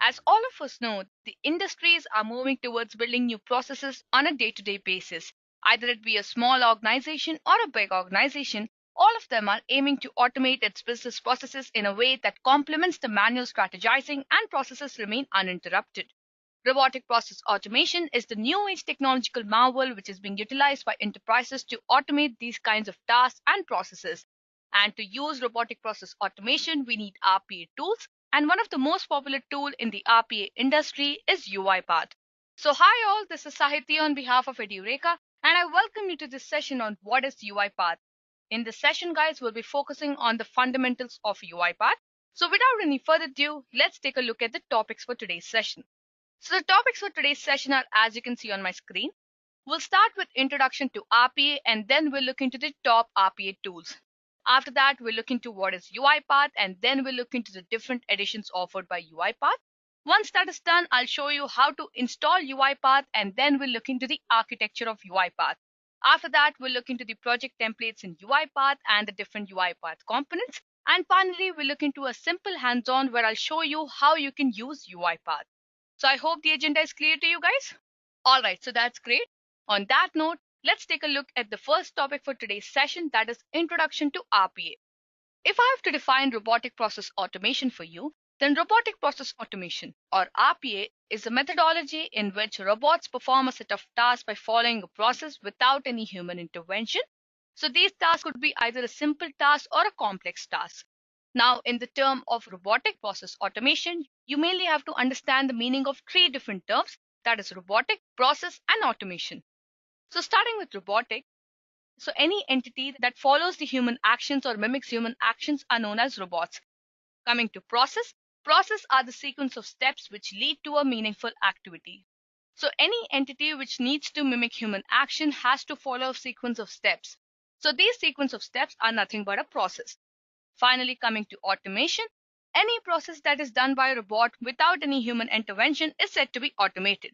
As all of us know, the industries are moving towards building new processes on a day-to-day basis. Either it be a small organization or a big organization, all of them are aiming to automate its business processes in a way that complements the manual strategizing and processes remain uninterrupted. Robotic process automation is the new age technological marvel which is being utilized by enterprises to automate these kinds of tasks and processes. And to use robotic process automation, we need RPA tools. And one of the most popular tool in the RPA industry is UiPath. So hi all, this is Sahiti on behalf of Edureka, and I welcome you to this session on what is UiPath. In this session, guys, we'll be focusing on the fundamentals of UiPath. So without any further ado, let's take a look at the topics for today's session. So the topics for today's session are, as you can see on my screen. We'll start with introduction to RPA, and then we'll look into the top RPA tools. After that, we'll look into what is UiPath, and then we'll look into the different editions offered by UiPath. Once that is done, I'll show you how to install UiPath, and then we'll look into the architecture of UiPath. After that, we'll look into the project templates in UiPath and the different UiPath components. And finally, we'll look into a simple hands-on where I'll show you how you can use UiPath. So I hope the agenda is clear to you guys. All right, so that's great. On that note, let's take a look at the first topic for today's session, that is introduction to RPA. If I have to define robotic process automation for you, then robotic process automation, or RPA, is a methodology in which robots perform a set of tasks by following a process without any human intervention. So these tasks could be either a simple task or a complex task. Now, in the term of robotic process automation, you mainly have to understand the meaning of three different terms, that is robotic, process, and automation. So starting with robotic, so any entity that follows the human actions or mimics human actions are known as robots. Coming to process, process are the sequence of steps which lead to a meaningful activity. So any entity which needs to mimic human action has to follow a sequence of steps. So these sequence of steps are nothing but a process. Finally, coming to automation, any process that is done by a robot without any human intervention is said to be automated.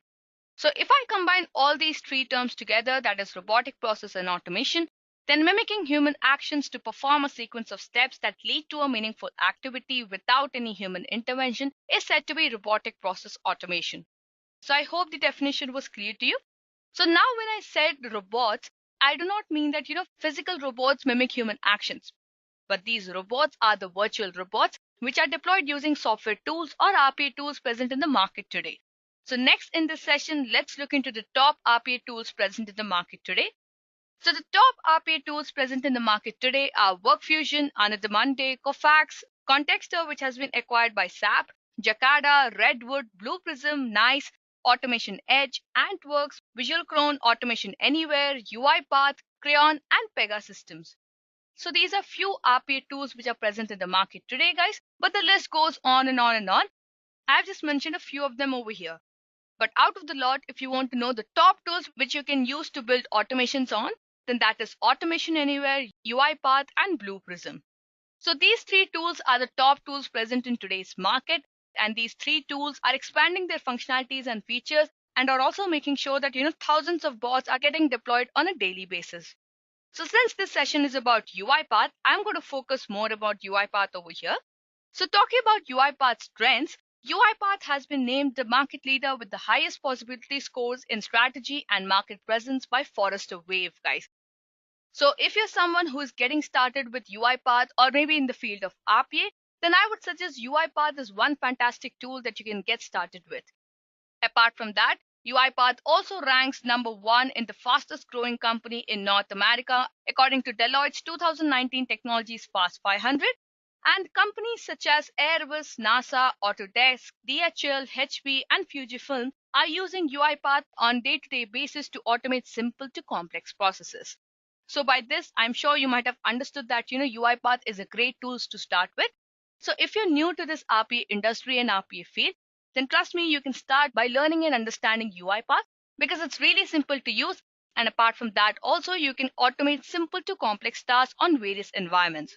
So if I combine all these three terms together, that is robotic process and automation, then mimicking human actions to perform a sequence of steps that lead to a meaningful activity without any human intervention is said to be robotic process automation. So I hope the definition was clear to you. So now when I said robots, I do not mean that physical robots mimic human actions. But these robots are the virtual robots which are deployed using software tools or RPA tools present in the market today. So next in this session, let's look into the top RPA tools present in the market today. So the top RPA tools present in the market today are WorkFusion, Another Monday, Kofax, Contextor, which has been acquired by SAP, Jakarta, Redwood, Blue Prism, NICE, Automation Edge, Antworks, VisualCron, Automation Anywhere, UiPath, Crayon, and Pegasystems. So these are few RPA tools which are present in the market today, guys, but the list goes on and on and on. I've just mentioned a few of them over here. But out of the lot, if you want to know the top tools which you can use to build automations on, then that is Automation Anywhere, UiPath, and Blue Prism. So these three tools are the top tools present in today's market, and these three tools are expanding their functionalities and features and are also making sure that thousands of bots are getting deployed on a daily basis. So since this session is about UiPath, I'm going to focus more about UiPath over here. So talking about UiPath's strengths, UiPath has been named the market leader with the highest possibility scores in strategy and market presence by Forrester Wave, guys. So if you're someone who is getting started with UiPath or maybe in the field of RPA, then I would suggest UiPath is one fantastic tool that you can get started with. Apart from that, UiPath also ranks number 1 in the fastest growing company in North America, according to Deloitte's 2019 Technologies Fast 500. And companies such as Airbus, NASA, Autodesk, DHL, HP, and Fujifilm are using UiPath on day-to-day basis to automate simple to complex processes. So by this, I'm sure you might have understood that UiPath is a great tool to start with. So if you're new to this RPA industry and RPA field, then trust me, you can start by learning and understanding UiPath because it's really simple to use. And apart from that, also you can automate simple to complex tasks on various environments.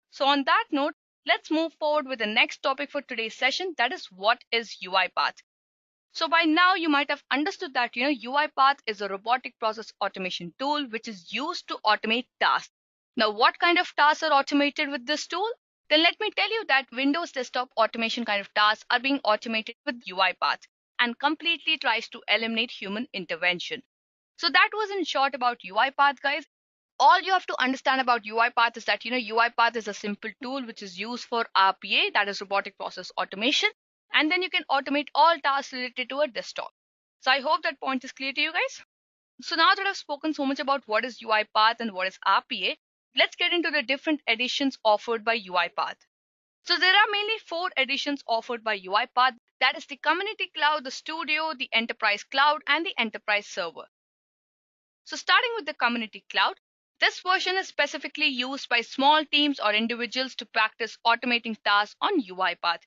So on that note, let's move forward with the next topic for today's session, that is what is UiPath. So by now you might have understood that UiPath is a robotic process automation tool which is used to automate tasks. Now what kind of tasks are automated with this tool? then let me tell you that Windows desktop automation kind of tasks are being automated with UiPath and completely tries to eliminate human intervention. So that was in short about UiPath, guys. All you have to understand about UiPath is that UiPath is a simple tool which is used for RPA, that is robotic process automation, and then you can automate all tasks related to a desktop. So I hope that point is clear to you guys. So now that I've spoken so much about what is UiPath and what is RPA, let's get into the different editions offered by UiPath. So there are mainly 4 editions offered by UiPath, that is the Community Cloud, the Studio, the Enterprise Cloud, and the Enterprise Server. So starting with the Community Cloud, this version is specifically used by small teams or individuals to practice automating tasks on UiPath.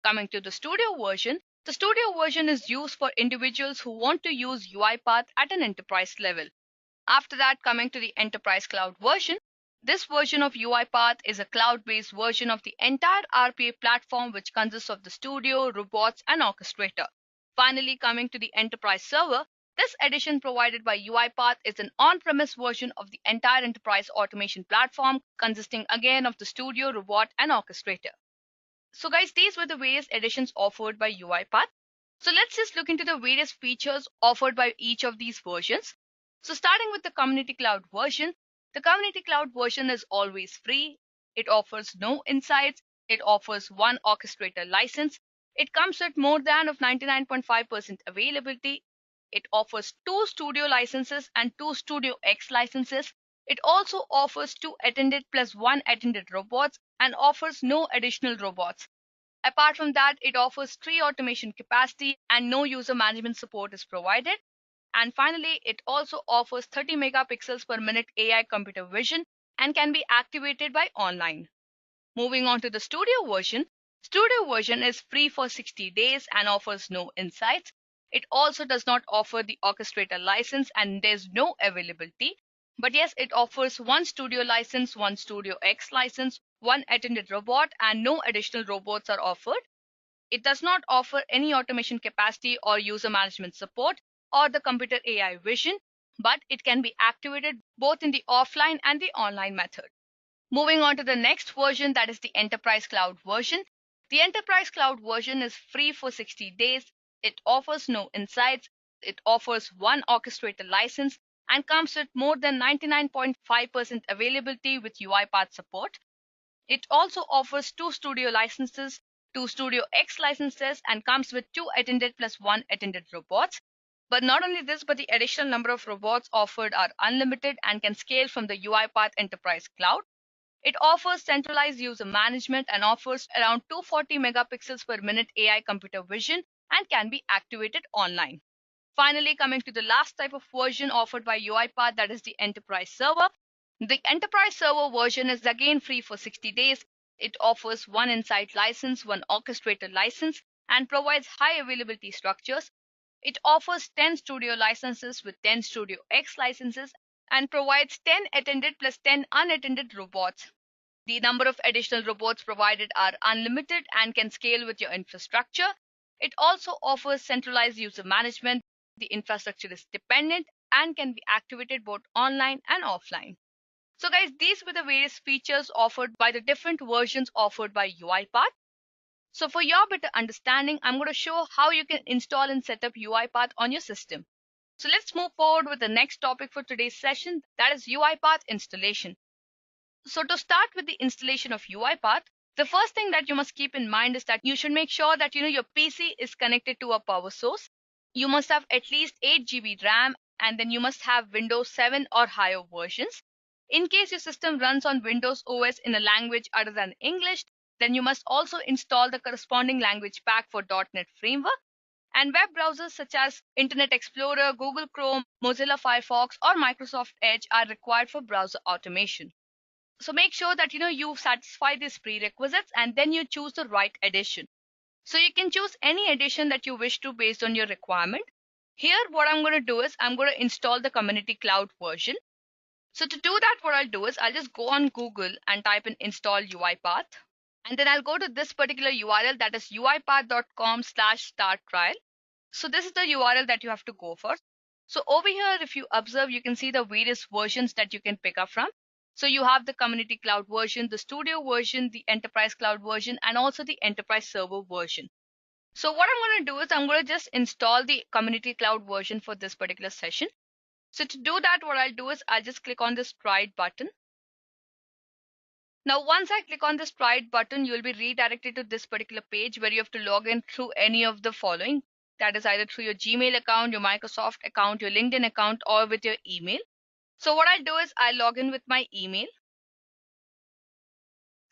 Coming to the Studio version, the Studio version is used for individuals who want to use UiPath at an enterprise level. After that, coming to the Enterprise Cloud version, this version of UiPath is a cloud-based version of the entire RPA platform, which consists of the Studio, robots, and orchestrator. Finally, coming to the Enterprise Server, this edition provided by UiPath is an on-premise version of the entire enterprise automation platform, consisting again of the Studio, robot, and orchestrator. So guys, these were the various editions offered by UiPath. So let's just look into the various features offered by each of these versions. So starting with the Community Cloud version, the Community Cloud version is always free. It offers no insights. It offers one orchestrator license. It comes with more than of 99.5% availability. It offers 2 Studio licenses and 2 Studio X licenses. It also offers 2 attended plus 1 attended robots and offers no additional robots. Apart from that, it offers tree automation capacity and no user management support is provided. And finally, it also offers 30 megapixels per minute AI computer vision and can be activated by online. Moving on to the Studio version is free for 60 days and offers no insights. It also does not offer the orchestrator license and there's no availability. But yes, it offers 1 Studio license, 1 Studio X license, 1 attended robot, and no additional robots are offered. It does not offer any automation capacity or user management support or the computer AI vision, but it can be activated both in the offline and the online method. Moving on to the next version, that is the Enterprise Cloud version. The Enterprise Cloud version is free for 60 days. It offers no insights. It offers 1 orchestrator license and comes with more than 99.5% availability with UiPath support. It also offers 2 Studio licenses, 2 Studio X licenses, and comes with 2 attended plus 1 attended robots. But not only this, but the additional number of robots offered are unlimited and can scale from the UiPath Enterprise Cloud. It offers centralized user management and offers around 240 megapixels per minute AI computer vision and can be activated online. Finally, coming to the last type of version offered by UiPath, that is the Enterprise Server. The Enterprise Server version is again free for 60 days. It offers 1 Insight license, 1 orchestrator license, and provides high availability structures. It offers 10 Studio licenses with 10 Studio X licenses and provides 10 attended plus 10 unattended robots. The number of additional robots provided are unlimited and can scale with your infrastructure. It also offers centralized user management. The infrastructure is dependent and can be activated both online and offline. So guys, these were the various features offered by the different versions offered by UiPath. So for your better understanding, I'm going to show how you can install and set up UiPath on your system. So let's move forward with the next topic for today's session, that is UiPath installation. So to start with the installation of UiPath, the first thing that you must keep in mind is that you should make sure that your PC is connected to a power source. You must have at least 8 GB RAM and then you must have Windows 7 or higher versions. In case your system runs on Windows OS in a language other than English, then you must also install the corresponding language pack for .NET Framework. And web browsers such as Internet Explorer, Google Chrome, Mozilla Firefox, or Microsoft Edge are required for browser automation. So make sure that you satisfy these prerequisites and then you choose the right edition. So you can choose any edition that you wish to based on your requirement. Here what I'm going to do is I'm going to install the Community Cloud version. So to do that, what I'll do is I'll just go on Google and type in install UiPath. And then I'll go to this particular URL, that is uipath.com/start trial. So this is the URL that you have to go for. So over here, if you observe, you can see the various versions that you can pick up from. So you have the community cloud version, the studio version, the enterprise cloud version, and also the enterprise server version. So what I'm going to do is I'm going to just install the community cloud version for this particular session. So to do that, what I'll do is I'll just click on this try it button. Now, once I click on this try it button, you'll be redirected to this particular page where you have to log in through any of the following. That is either through your Gmail account, your Microsoft account, your LinkedIn account, or with your email. So what I'll do is I'll log in with my email,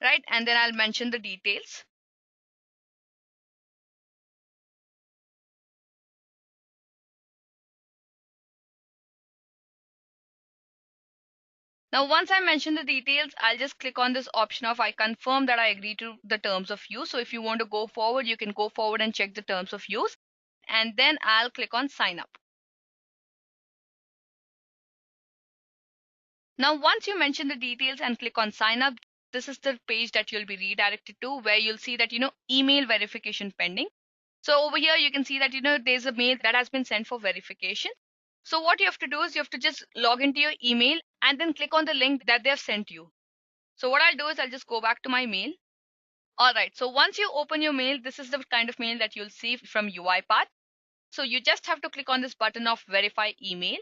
right? And then I'll mention the details. Now, once I mention the details, I'll just click on this option of I confirm that I agree to the terms of use. So if you want to go forward, you can go forward and check the terms of use. And then I'll click on sign up. Now, once you mention the details and click on sign up, this is the page that you'll be redirected to where you'll see that, email verification pending. So over here, you can see that, there's a mail that has been sent for verification. So what you have to do is you have to just log into your email and then click on the link that they have sent you. So what I'll do is I'll just go back to my mail. All right. So once you open your mail, this is the kind of mail that you'll see from UiPath. So you just have to click on this button of verify email.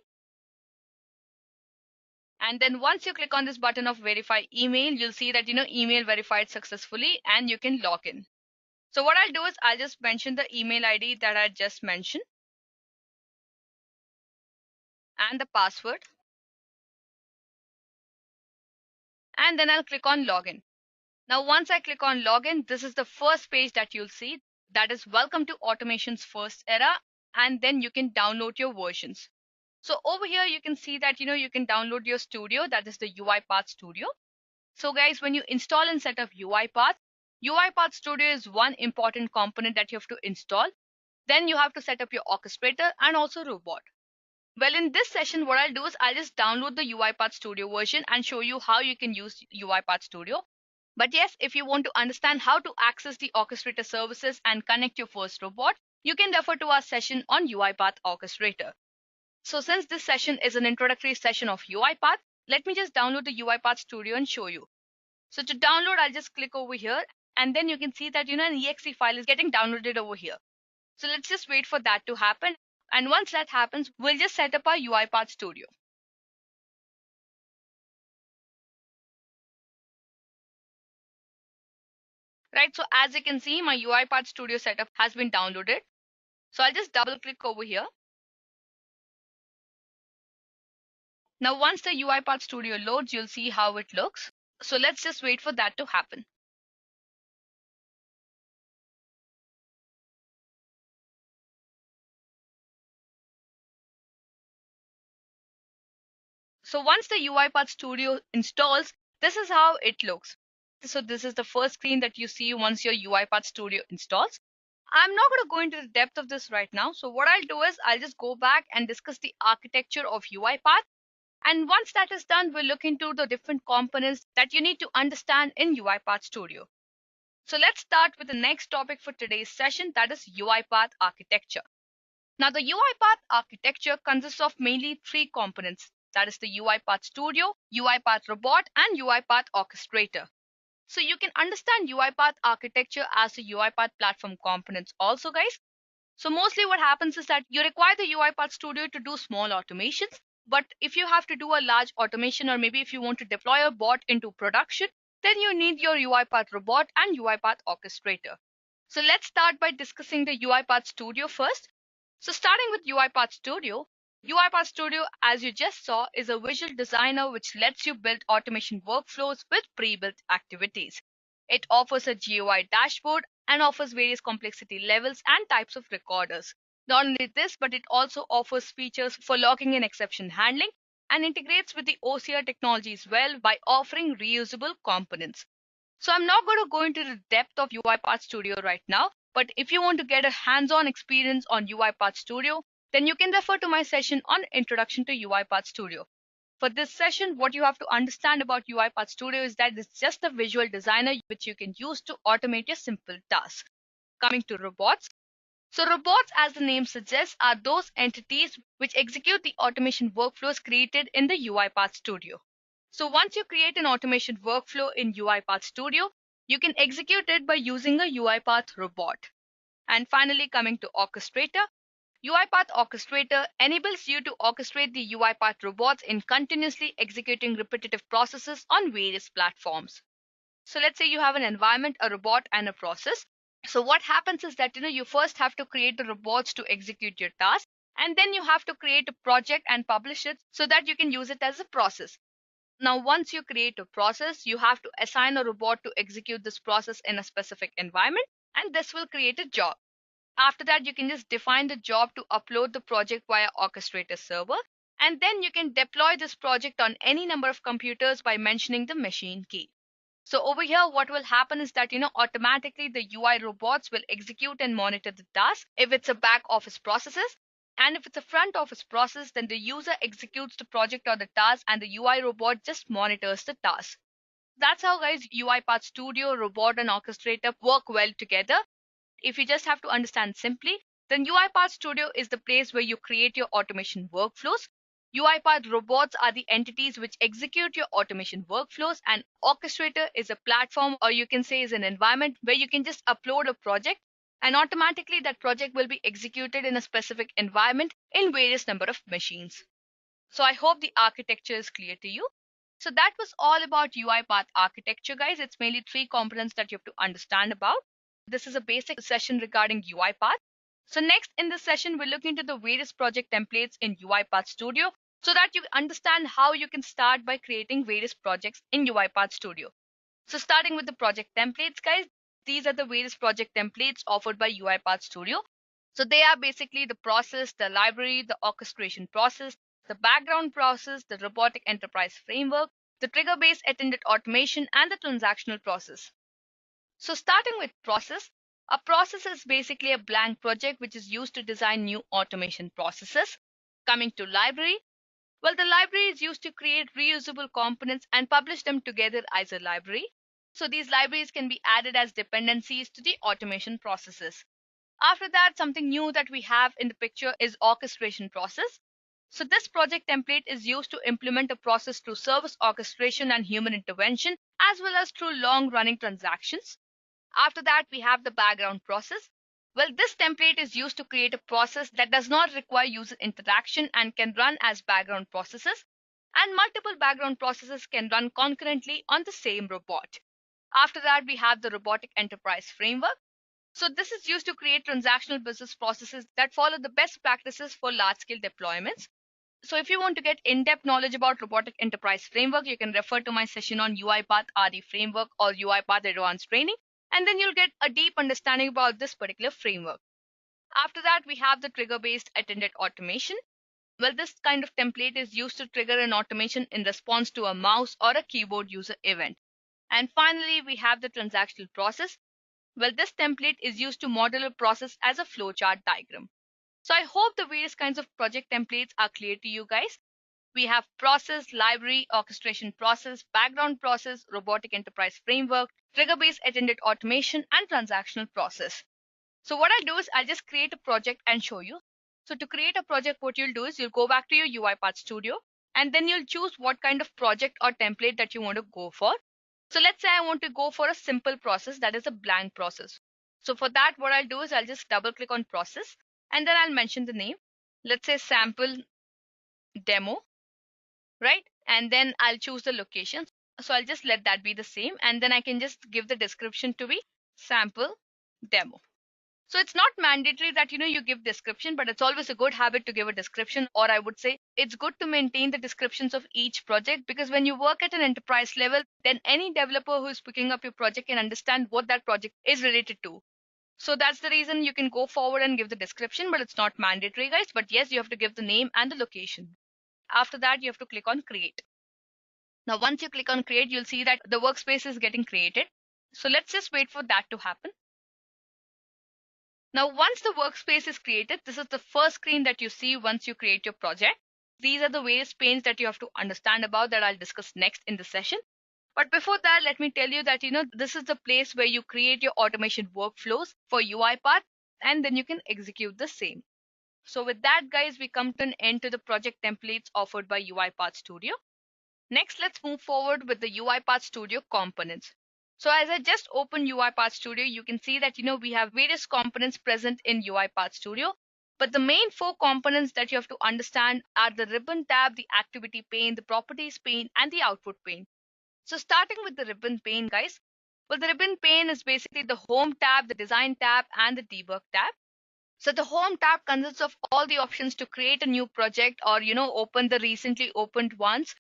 And then once you click on this button of verify email, you'll see that, email verified successfully and you can log in. So what I'll do is I'll just mention the email ID that I just mentioned and the password. And then I'll click on login. Now, once I click on login, this is the first page that you'll see. That is welcome to automation's first era. And then you can download your versions. So over here, you can see that, you can download your studio. That is the UiPath Studio. So guys, when you install and set up UiPath, UiPath Studio is one important component that you have to install. Then you have to set up your orchestrator and also robot. Well, in this session, what I'll do is I'll just download the UiPath Studio version and show you how you can use UiPath Studio. But yes, if you want to understand how to access the orchestrator services and connect your first robot, you can refer to our session on UiPath Orchestrator. So since this session is an introductory session of UiPath, let me just download the UiPath Studio and show you. So to download, I'll just click over here and then you can see that, an exe file is getting downloaded over here. So let's just wait for that to happen. And once that happens, we'll just set up our UiPath Studio. Right, so as you can see, my UiPath Studio setup has been downloaded. So I'll just double click over here. Now, once the UiPath Studio loads, you'll see how it looks. So let's just wait for that to happen. So once the UiPath Studio installs, this is how it looks. So this is the first screen that you see once your UiPath Studio installs. I'm not going to go into the depth of this right now. So what I'll do is I'll just go back and discuss the architecture of UiPath. And once that is done, we'll look into the different components that you need to understand in UiPath Studio. So let's start with the next topic for today's session, that is UiPath architecture. Now, the UiPath architecture consists of mainly three components. That is the UiPath Studio, UiPath Robot, and UiPath Orchestrator. So you can understand UiPath architecture as the UiPath platform components also, guys. So mostly what happens is that you require the UiPath Studio to do small automations. But if you have to do a large automation, or maybe if you want to deploy a bot into production, then you need your UiPath Robot and UiPath Orchestrator. So let's start by discussing the UiPath Studio first. So starting with UiPath Studio, as you just saw, is a visual designer which lets you build automation workflows with pre-built activities. It offers a GUI dashboard and offers various complexity levels and types of recorders. Not only this, but it also offers features for logging and exception handling and integrates with the OCR technology as well by offering reusable components. So I'm not going to go into the depth of UiPath Studio right now, but if you want to get a hands-on experience on UiPath Studio, then you can refer to my session on Introduction to UiPath Studio. For this session, what you have to understand about UiPath Studio is that it's just a visual designer which you can use to automate your simple tasks. Coming to robots. So robots, as the name suggests, are those entities which execute the automation workflows created in the UiPath Studio. So once you create an automation workflow in UiPath Studio, you can execute it by using a UiPath robot. And finally, coming to Orchestrator, UiPath Orchestrator enables you to orchestrate the UiPath robots in continuously executing repetitive processes on various platforms. So let's say you have an environment, a robot, and a process. So what happens is that you first have to create the robots to execute your task, and then you have to create a project and publish it so that you can use it as a process. Now, once you create a process, you have to assign a robot to execute this process in a specific environment, and this will create a job. After that, you can just define the job to upload the project via Orchestrator server, and then you can deploy this project on any number of computers by mentioning the machine key. So over here, what will happen is that, automatically the UI robots will execute and monitor the task if it's a back office processes. And if it's a front office process, then the user executes the project or the task and the UI robot just monitors the task. That's how, guys, UiPath Studio, Robot, and Orchestrator work well together. If you just have to understand simply, then UiPath Studio is the place where you create your automation workflows. UiPath robots are the entities which execute your automation workflows, and Orchestrator is a platform, or you can say is an environment where you can just upload a project and automatically that project will be executed in a specific environment in various number of machines. So I hope the architecture is clear to you. So that was all about UiPath architecture, guys. It's mainly 3 components that you have to understand about. This is a basic session regarding UiPath. So next in this session, we'll look into the various project templates in UiPath Studio so that you understand how you can start by creating various projects in UiPath Studio. So starting with the project templates, guys, these are the various project templates offered by UiPath Studio. So they are basically the process, the library, the orchestration process, the background process, the robotic enterprise framework, the trigger-based attended automation, and the transactional process. So starting with process, a process is basically a blank project which is used to design new automation processes. Coming to library, well, the library is used to create reusable components and publish them together as a library. So these libraries can be added as dependencies to the automation processes. After that, something new that we have in the picture is orchestration process. So this project template is used to implement a process through service orchestration and human intervention, as well as through long-running transactions. After that, we have the background process. Well, this template is used to create a process that does not require user interaction and can run as background processes. And multiple background processes can run concurrently on the same robot. After that, we have the robotic enterprise framework. So this is used to create transactional business processes that follow the best practices for large-scale deployments. So if you want to get in-depth knowledge about robotic enterprise framework, you can refer to my session on UiPath RE framework or UiPath advanced training, and then you'll get a deep understanding about this particular framework. After that, we have the trigger-based attended automation. Well, this kind of template is used to trigger an automation in response to a mouse or a keyboard user event. And finally, we have the transactional process. Well, this template is used to model a process as a flowchart diagram. So I hope the various kinds of project templates are clear to you guys. We have process, library, orchestration process, background process, robotic enterprise framework, trigger-based attended automation, and transactional process. So what I'll do is I'll just create a project and show you. So to create a project, what you'll do is you'll go back to your UiPath Studio, and then you'll choose what kind of project or template that you want to go for. So let's say I want to go for a simple process, that is a blank process. So for that, what I'll do is I'll just double click on process, and then I'll mention the name. Let's say sample demo, right? And then I'll choose the location. So I'll just let that be the same. And then I can just give the description to be sample demo. So it's not mandatory that, you give description, but it's always a good habit to give a description, or I would say it's good to maintain the descriptions of each project, because when you work at an enterprise level, then any developer who is picking up your project can understand what that project is related to. So that's the reason you can go forward and give the description, but it's not mandatory, guys. But yes, you have to give the name and the location. After that, you have to click on create. Now, once you click on create, you'll see that the workspace is getting created. So let's just wait for that to happen. Now, once the workspace is created, this is the first screen that you see once you create your project. These are the various panes that you have to understand about that I'll discuss next in the session. But before that, let me tell you that, this is the place where you create your automation workflows for UiPath, and then you can execute the same. So with that, guys, we come to an end to the project templates offered by UiPath Studio. Next, let's move forward with the UiPath Studio components. So as I just opened UiPath Studio, you can see that we have various components present in UiPath Studio. But the main four components that you have to understand are the ribbon tab, the activity pane, the properties pane, and the output pane. So starting with the ribbon pane, guys. Well, the ribbon pane is basically the home tab, the design tab, and the debug tab. So the home tab consists of all the options to create a new project or open the recently opened ones,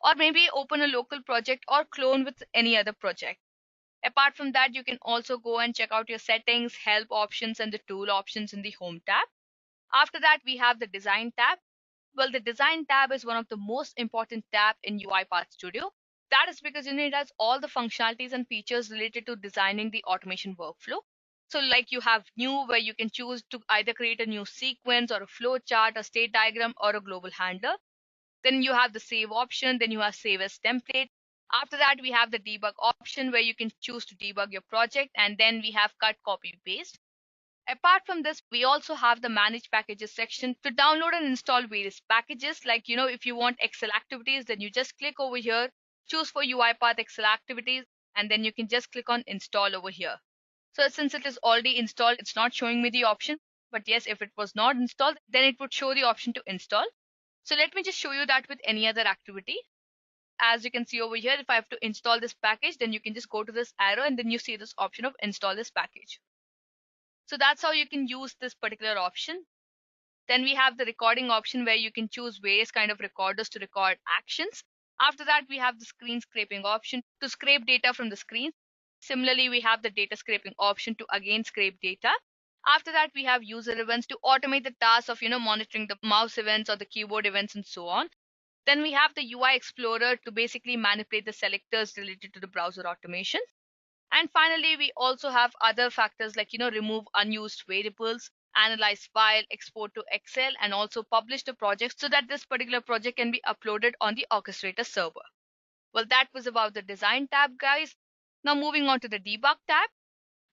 or maybe open a local project or clone with any other project. Apart from that, you can also go and check out your settings, help options, and the tool options in the home tab. After that, we have the design tab. Well, the design tab is one of the most important tab in UiPath Studio. That is because it has all the functionalities and features related to designing the automation workflow. So like you have new, where you can choose to either create a new sequence or a flow chart, a state diagram, or a global handler. Then you have the save option, then you have save as template. After that, we have the debug option where you can choose to debug your project, and then we have cut, copy, paste. Apart from this, we also have the manage packages section to download and install various packages. Like, if you want Excel activities, then you just click over here, choose for UiPath Excel activities, and then you can just click on install over here. So since it is already installed, it's not showing me the option. But yes, if it was not installed, then it would show the option to install. So let me just show you that with any other activity. As you can see over here, if I have to install this package, then you can just go to this arrow and then you see this option of install this package. So that's how you can use this particular option. Then we have the recording option where you can choose various kind of recorders to record actions. After that, we have the screen scraping option to scrape data from the screen. Similarly, we have the data scraping option to again scrape data. After that, we have user events to automate the task of monitoring the mouse events or the keyboard events and so on. Then we have the UI Explorer to basically manipulate the selectors related to the browser automation. And finally, we also have other factors like remove unused variables, analyze file, export to Excel, and also publish the project so that this particular project can be uploaded on the orchestrator server. Well, that was about the design tab, guys. Now moving on to the debug tab.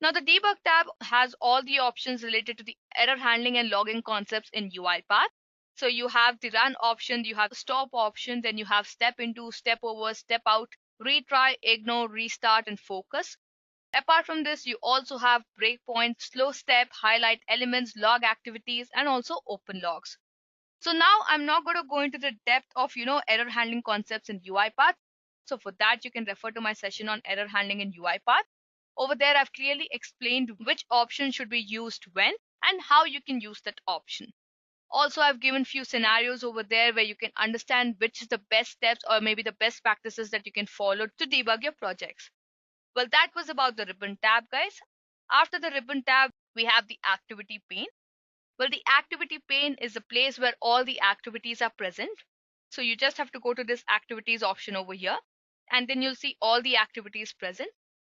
Now the debug tab has all the options related to the error handling and logging concepts in UiPath. So you have the run option, you have the stop option, then you have step into, step over, step out, retry, ignore, restart, and focus. Apart from this, you also have breakpoint, slow step, highlight elements, log activities, and also open logs. So now I'm not going to go into the depth of error handling concepts in UiPath. So for that, you can refer to my session on error handling in UiPath. Over there, I've clearly explained which option should be used when and how you can use that option. Also, I've given few scenarios over there where you can understand which is the best steps or maybe the best practices that you can follow to debug your projects. Well, that was about the ribbon tab, guys. After the ribbon tab, we have the activity pane. Well, the activity pane is a place where all the activities are present. So you just have to go to this activities option over here, and then you'll see all the activities present.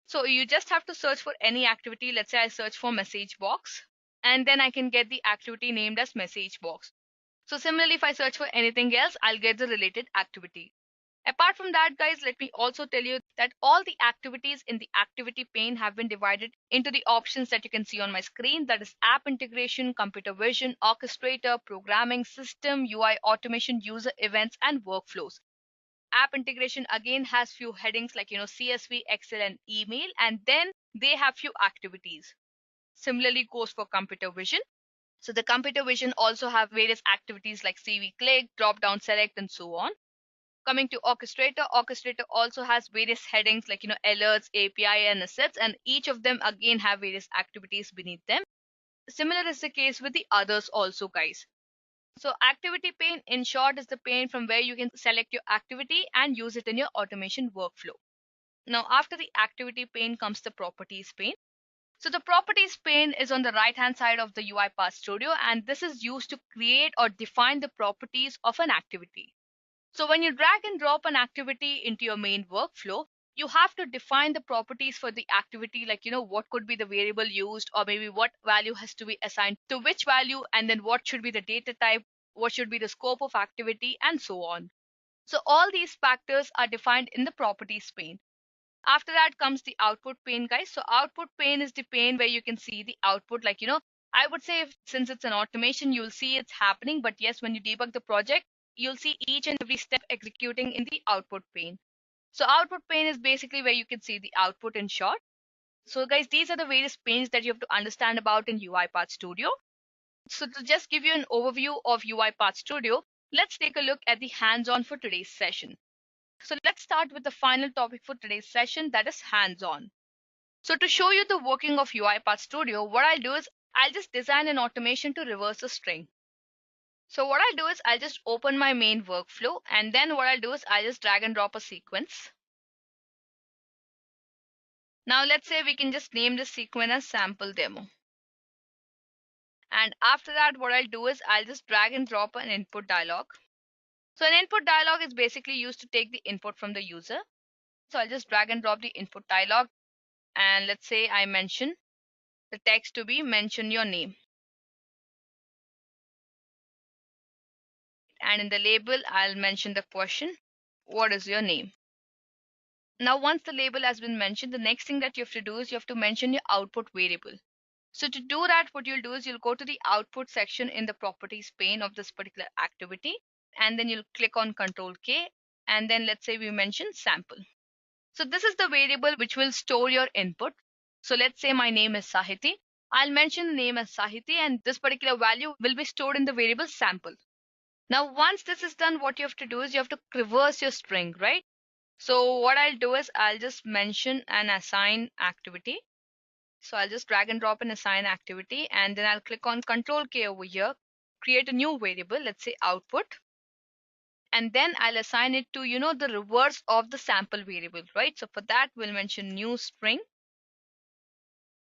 So you just have to search for any activity. Let's say I search for message box, and then I can get the activity named as message box. So similarly, if I search for anything else, I'll get the related activity. Apart from that, guys, let me also tell you that all the activities in the activity pane have been divided into the options that you can see on my screen. That is app integration, computer vision, orchestrator, programming, system, UI automation, user events, and workflows. App integration again has few headings like CSV, Excel, and email, and then they have few activities. Similarly goes for computer vision. So the computer vision also have various activities like CV click, drop down select, and so on. Coming to orchestrator, orchestrator also has various headings like alerts, API, and assets, and each of them again have various activities beneath them. Similar is the case with the others also, guys. So activity pane in short is the pane from where you can select your activity and use it in your automation workflow. Now after the activity pane comes the properties pane. So the properties pane is on the right hand side of the UiPath Studio, and this is used to create or define the properties of an activity. So when you drag and drop an activity into your main workflow, you have to define the properties for the activity, like what could be the variable used, or maybe what value has to be assigned to which value, and then what should be the data type, what should be the scope of activity, and so on. So all these factors are defined in the properties pane. After that comes the output pane, guys. So output pane is the pane where you can see the output, like I would say since it's an automation, you'll see it's happening, but yes, when you debug the project, you'll see each and every step executing in the output pane. So output pane is basically where you can see the output in short. So guys, these are the various panes that you have to understand about in UiPath Studio. So to just give you an overview of UiPath Studio, let's take a look at the hands-on for today's session. So let's start with the final topic for today's session, that is hands-on. So to show you the working of UiPath Studio, what I'll do is I'll just design an automation to reverse a string. So what I'll do is I'll just open my main workflow, and then what I'll do is I'll just drag and drop a sequence. Now let's say we can just name this sequence as sample demo. And after that, what I'll do is I'll just drag and drop an input dialog. So an input dialog is basically used to take the input from the user. So I'll just drag and drop the input dialog. And let's say I mention the text to be mention your name. And in the label, I'll mention the question, what is your name? Now, once the label has been mentioned, the next thing that you have to do is you have to mention your output variable. So to do that, what you'll do is you'll go to the output section in the properties pane of this particular activity, and then you'll click on Control K, and then let's say we mention sample. So this is the variable which will store your input. So let's say my name is Sahiti. I'll mention the name as Sahiti, and this particular value will be stored in the variable sample. Now, once this is done, what you have to do is you have to reverse your string, right? So what I'll do is I'll just mention an assign activity. So I'll just drag and drop an assign activity, and then I'll click on Control K over here, create a new variable, let's say output. And then I'll assign it to, the reverse of the sample variable, right? So for that, we'll mention new string.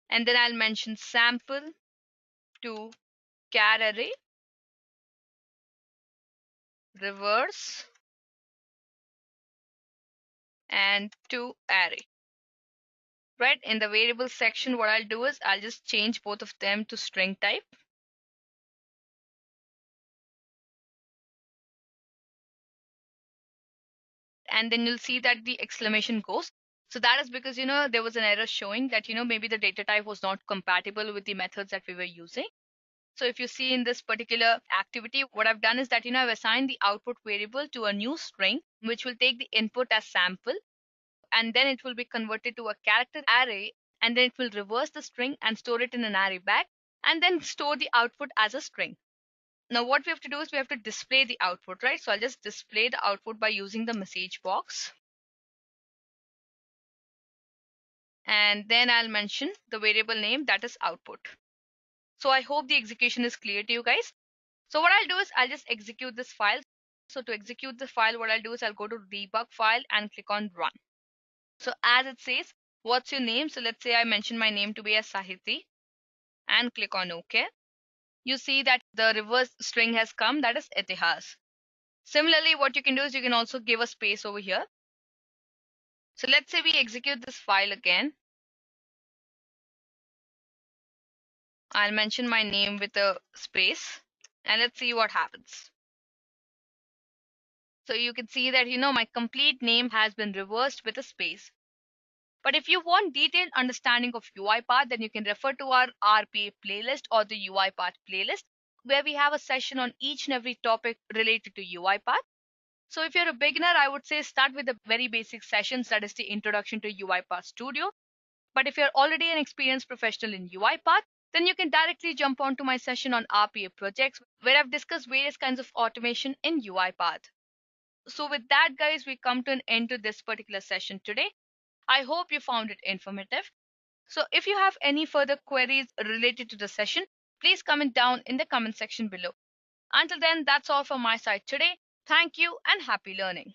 And then I'll mention sample to char array, reverse, and to array. Right, in the variable section, what I'll do is I'll just change both of them to string type. And then you'll see that the exclamation goes. So that is because, there was an error showing that, maybe the data type was not compatible with the methods that we were using. So if you see in this particular activity, what I've done is that, I've assigned the output variable to a new string, which will take the input as sample, and then it will be converted to a character array, and then it will reverse the string and store it in an array back, and then store the output as a string. Now what we have to do is we have to display the output, right? So I'll just display the output by using the message box. And then I'll mention the variable name, that is output. So I hope the execution is clear to you guys. So what I'll do is I'll just execute this file. So to execute the file, what I'll do is I'll go to debug file and click on run. So as it says, what's your name? So let's say I mention my name to be as Sahiti and click on OK. You see that the reverse string has come, that is Itihas. Similarly, what you can do is you can also give a space over here. So let's say we execute this file again. I'll mention my name with a space, and let's see what happens. So you can see that, my complete name has been reversed with a space. But if you want detailed understanding of UiPath, then you can refer to our RPA playlist or the UiPath playlist, where we have a session on each and every topic related to UiPath. So if you're a beginner, I would say start with the very basic sessions, that is the introduction to UiPath Studio. But if you're already an experienced professional in UiPath, then you can directly jump onto my session on RPA projects, where I've discussed various kinds of automation in UiPath. So with that, guys, we come to an end to this particular session today. I hope you found it informative. So if you have any further queries related to the session, please comment down in the comment section below. Until then, that's all from my side today. Thank you and happy learning.